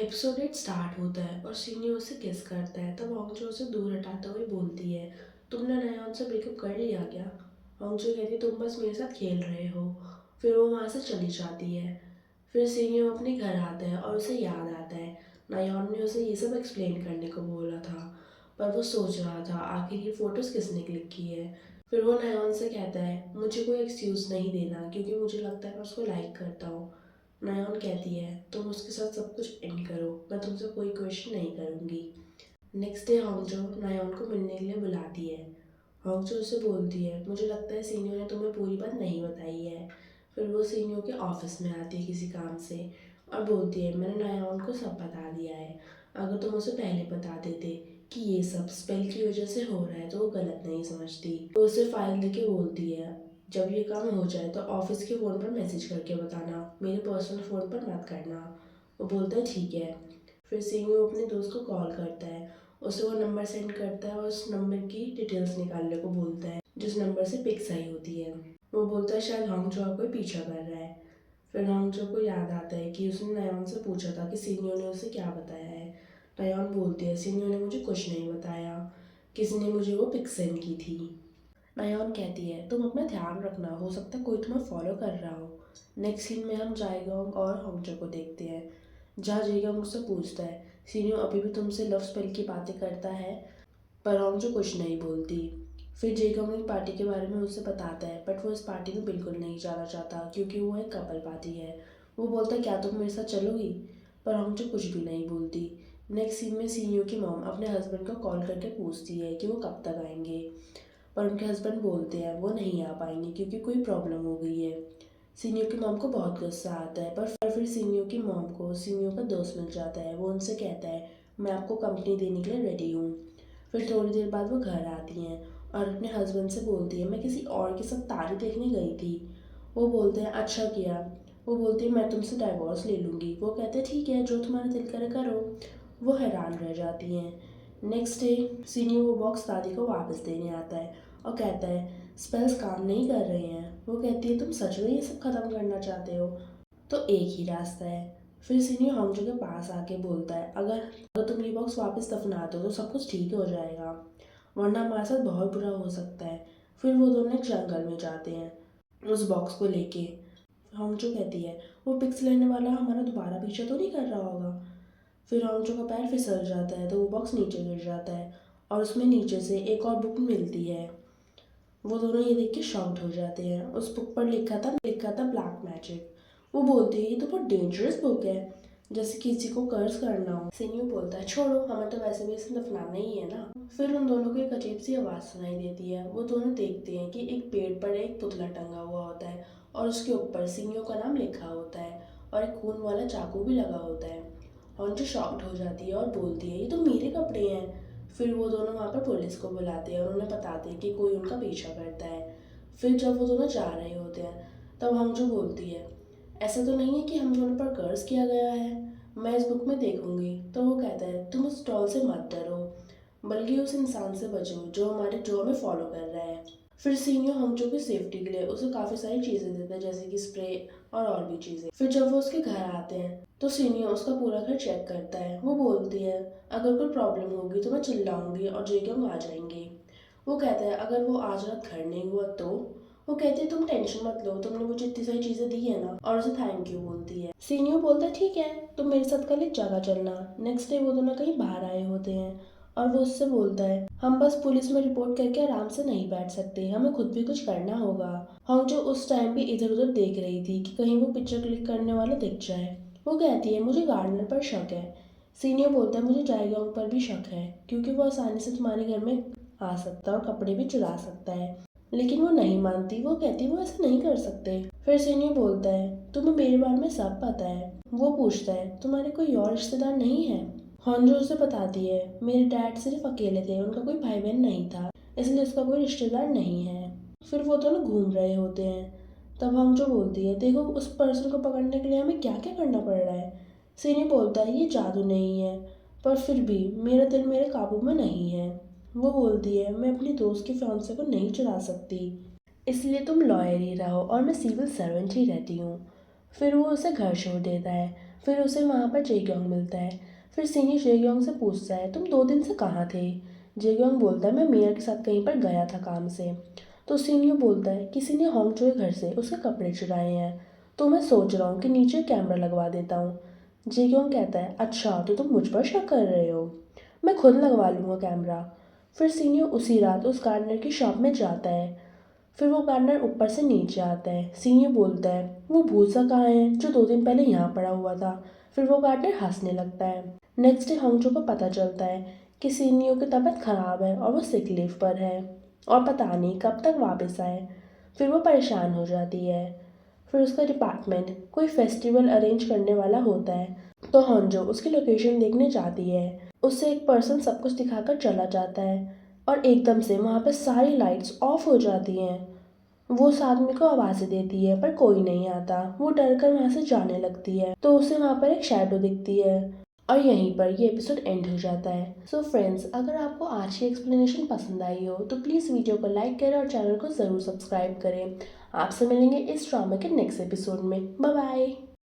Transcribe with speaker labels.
Speaker 1: Episode 8 start होता है और सीनियर उसे किस करता है। तब होंगजो उसे दूर हटाते हुए बोलती है, तुमने नयान से ब्रेकअप कर लिया क्या? होंगजो कहती है, तुम बस मेरे साथ खेल रहे हो। फिर वो वहाँ से चली जाती है। फिर सीनियर अपने घर आता है और उसे याद आता है नयान ने उसे ये सब एक्सप्लेन करने को बोला था। पर वो सोच रहा था आखिर ये फोटोज किसने क्लिक की है। फिर वो नयान से कहता है, मुझे कोई एक्सक्यूज़ नहीं देना क्योंकि मुझे लगता है मैं उसको लाइक करता हूँ। नयन कहती है, तुम उसके साथ सब कुछ एंड करो, मैं तुमसे कोई क्वेश्चन नहीं करूँगी। नेक्स्ट डे होंगजो नयन को मिलने के लिए बुलाती है। होंगजो उससे बोलती है, मुझे लगता है सीनियर ने तुम्हें पूरी बात नहीं बताई है। फिर वो सीनियर के ऑफिस में आती है किसी काम से और बोलती है, मैंने नयन को सब बता दिया है। अगर तुम उसे पहले बता देते कि ये सब स्पेल की वजह से हो रहा है तो वो गलत नहीं समझती। वो उसे फाइल देके बोलती है, जब ये काम हो जाए तो ऑफिस के फ़ोन पर मैसेज करके बताना, मेरे पर्सनल फ़ोन पर मत करना। वो बोलता है ठीक है। फिर सीनियो अपने दोस्त को कॉल करता है, उसे वो नंबर सेंड करता है और उस नंबर की डिटेल्स निकालने को बोलता है जिस नंबर से पिक्स आई होती है। वो बोलता है शायद होंगजो का कोई पीछा कर रहा है। फिर होंगजो को याद आता है कि उसने नयन से पूछा था कि सीनियो ने उसे क्या बताया है। नयन बोलती है, सीनियो ने मुझे कुछ नहीं बताया, किसी ने मुझे वो पिक सेंड की थी। नयन कहती है, तुम अपना ध्यान रखना, हो सकता है कोई तुम्हें फॉलो कर रहा हो। नेक्स्ट सीन में हम जाएगोंग और होंगजो को देखते हैं, जहाँ जेगोंग उससे पूछता है, सीनियो अभी भी तुमसे लव स्पेल की बातें करता है? पर होंगजो कुछ नहीं बोलती। फिर जेगोंग एक पार्टी के बारे में उसे बताता है, बट वो इस पार्टी में बिल्कुल नहीं जाना चाहता क्योंकि वो एक कपल पार्टी है। वो बोलता है, क्या तुम मेरे साथ चलोगी? पर होंगजो कुछ भी नहीं बोलती। नेक्स्ट सीन में सीनियो की मॉम अपने हस्बैंड को कॉल करके पूछती है कि वो कब तक आएंगे। पर उनके हस्बैंड बोलते हैं वो नहीं आ पाएंगे क्योंकि कोई प्रॉब्लम हो गई है। सीनियो की मॉम को बहुत गुस्सा आता है, पर फिर सीनियो की मॉम को सीनियो का दोस्त मिल जाता है। वो उनसे कहता है, मैं आपको कंपनी देने के लिए रेडी हूँ। फिर थोड़ी देर बाद वो घर आती हैं और अपने हस्बैंड से बोलती है, मैं किसी और के साथ तारे देखने गई थी। वो बोलते हैं अच्छा किया। वो बोलती है मैं तुमसे डाइवोर्स ले लूँगी। वो कहते हैं ठीक है, जो तुम्हारा दिल करे करो। वो हैरान रह जाती हैं। नेक्स्ट डे सीनियो वो बॉक्स दादी को वापस देने आता है और कहता है, स्पेल्स काम नहीं कर रहे हैं। वो कहती है, तुम सच में ये सब ख़त्म करना चाहते हो? तो एक ही रास्ता है। फिर सीनियर होंगजो के पास आके बोलता है, अगर अगर तुम ये बॉक्स वापस दफना दो तो सब कुछ ठीक हो जाएगा, वरना हमारे साथ बहुत बुरा हो सकता है। फिर वो दोनों एक जंगल में जाते हैं उस बॉक्स को लेके। होंगजो कहती है, वो पिक्स लेने वाला हमारा दोबारा पीछा तो नहीं कर रहा होगा? फिर होंगजो का पैर फिसल जाता है तो वो बॉक्स नीचे गिर जाता है और उसमें नीचे से एक और बुक मिलती है। वो दोनों ये देख के शॉक्ड हो जाते हैं। उस बुक पर लिखा था ब्लैक मैजिक। वो बोलते हैं, ये तो बहुत डेंजरस बुक है, जैसे किसी को कर्ज करना हो। सीनियो बोलता है, छोड़ो, हमें तो वैसे भी इसे दफनाना ही है ना। फिर उन दोनों को एक अजीब सी आवाज़ सुनाई देती है। वो दोनों देखते हैं कि एक पेड़ पर एक पुतला टंगा हुआ होता है और उसके ऊपर सीनियो का नाम लिखा होता है और एक खून वाला चाकू भी लगा होता है। हॉन्जो शॉक्ड हो जाती है और बोलती है, ये तो मेरे कपड़े हैं। फिर वो दोनों वहाँ पर पुलिस को बुलाते हैं और उन्हें बताते हैं कि कोई उनका पीछा करता है। फिर जब वो दोनों जा रहे होते हैं तब हॉन्जो बोलती है, ऐसा तो नहीं है कि हम दोनों पर कर्ज किया गया है, मैं इस बुक में देखूंगी। तो वो कहता है, तुम उस डॉल से मत डरो, बल्कि उस इंसान से बचो जो हमें फॉलो कर रहा है। फिर सीनियर होंगजो की सेफ्टी के लिए उसे काफ़ी सारी चीज़ें देता है, जैसे कि स्प्रे और भी चीज़ें। फिर जब वो उसके घर आते हैं तो सीनियर उसका पूरा घर चेक करता है। वो बोलती है, अगर कोई प्रॉब्लम होगी तो मैं चिल्लाऊंगी और जेगम आ जाएंगे। वो कहता है, अगर वो आज रात घर नहीं हुआ तो? वो कहती है, तुम टेंशन मत लो, तुमने मुझे इतनी सारी चीज़ें दी है ना, और उसे थैंक यू बोलती है। सीनियर बोलता है, ठीक है, तुम मेरे साथ कल एक जगह चलना। नेक्स्ट डे वो दोनों कहीं बाहर आए होते हैं और वो उससे बोलता है, हम बस पुलिस में रिपोर्ट करके आराम से नहीं बैठ सकते, हमें खुद भी कुछ करना होगा। होंगजो उस टाइम भी इधर उधर देख रही थी कि कहीं वो पिक्चर क्लिक करने वाला दिख जाए। वो कहती है, मुझे गार्डनर पर शक है। सीनियर बोलता है, मुझे जाएगोंग पर भी शक है क्योंकि वो आसानी से तुम्हारे घर में आ सकता है और कपड़े भी चुरा सकता है। लेकिन वो नहीं मानती। वो कहती वो ऐसा नहीं कर सकते। फिर सीनियर बोलता है, तुम्हें मेरे बारे में सब पता है। वो पूछता है, तुम्हारे कोई और रिश्तेदार नहीं है? हॉन्जो उसे बताती है, मेरे डैड सिर्फ अकेले थे, उनका कोई भाई बहन नहीं था, इसलिए उसका कोई रिश्तेदार नहीं है। फिर वो दोनों घूम रहे होते हैं। तब हॉन्जो बोलती है, देखो उस पर्सन को पकड़ने के लिए हमें क्या क्या करना पड़ रहा है। सीनी बोलता है, ये जादू नहीं है, पर फिर भी मेरा दिल मेरे काबू में नहीं है। वो बोलती है, मैं अपनी दोस्त के फियांसे को नहीं चुरा सकती, इसलिए तुम लॉयर ही रहो और मैं सिविल सर्वेंट ही रहती हूँ। फिर वो उसे घर छोड़ देता है। फिर उसे वहाँ पर जेग्योंग मिलता है। फिर सीनियर जेग्योंग से पूछता है, तुम 2 दिन से कहाँ थे? जेग्योंग बोलता है, मैं मेयर के साथ कहीं पर गया था काम से। तो सीनियर बोलता है, किसी ने होंगचो के घर से उसके कपड़े चुराए हैं, तो मैं सोच रहा हूँ कि नीचे कैमरा लगवा देता हूँ। जेग्योंग कहता है, अच्छा तो तुम मुझ पर शक कर रहे हो? मैं खुद लगवा लूँगा कैमरा। फिर सीनियर उसी रात उस गार्डनर की शॉप में जाता है। फिर वो गार्डनर ऊपर से नीचे आता है। सीनियर बोलता है, वो भूसा कहाँ है जो 2 दिन पहले यहाँ पड़ा हुआ था? फिर वो गार्डनर हंसने लगता है। नेक्स्ट डे होंगचो को पता चलता है कि सीनियर की तबीयत खराब है और वो सिक लीव पर है और पता नहीं कब तक वापस आए। फिर वो परेशान हो जाती है। फिर उसका डिपार्टमेंट कोई फेस्टिवल अरेंज करने वाला होता है, तो होंजो उसकी लोकेशन देखने जाती है। उससे एक पर्सन सब कुछ दिखाकर चला जाता है और एकदम से वहाँ पर सारी लाइट्स ऑफ हो जाती हैं। वो उस आदमी को आवाज़ें देती है पर कोई नहीं आता। वो डर कर वहाँ से जाने लगती है तो उसे वहाँ पर एक शैडो दिखती है। और यहीं पर ये एपिसोड एंड हो जाता है। सो फ्रेंड्स, अगर आपको आज की एक्सप्लेनेशन पसंद आई हो तो प्लीज़ वीडियो को लाइक करें और चैनल को ज़रूर सब्सक्राइब करें। आपसे मिलेंगे इस ड्रामा के नेक्स्ट एपिसोड में। Bye bye.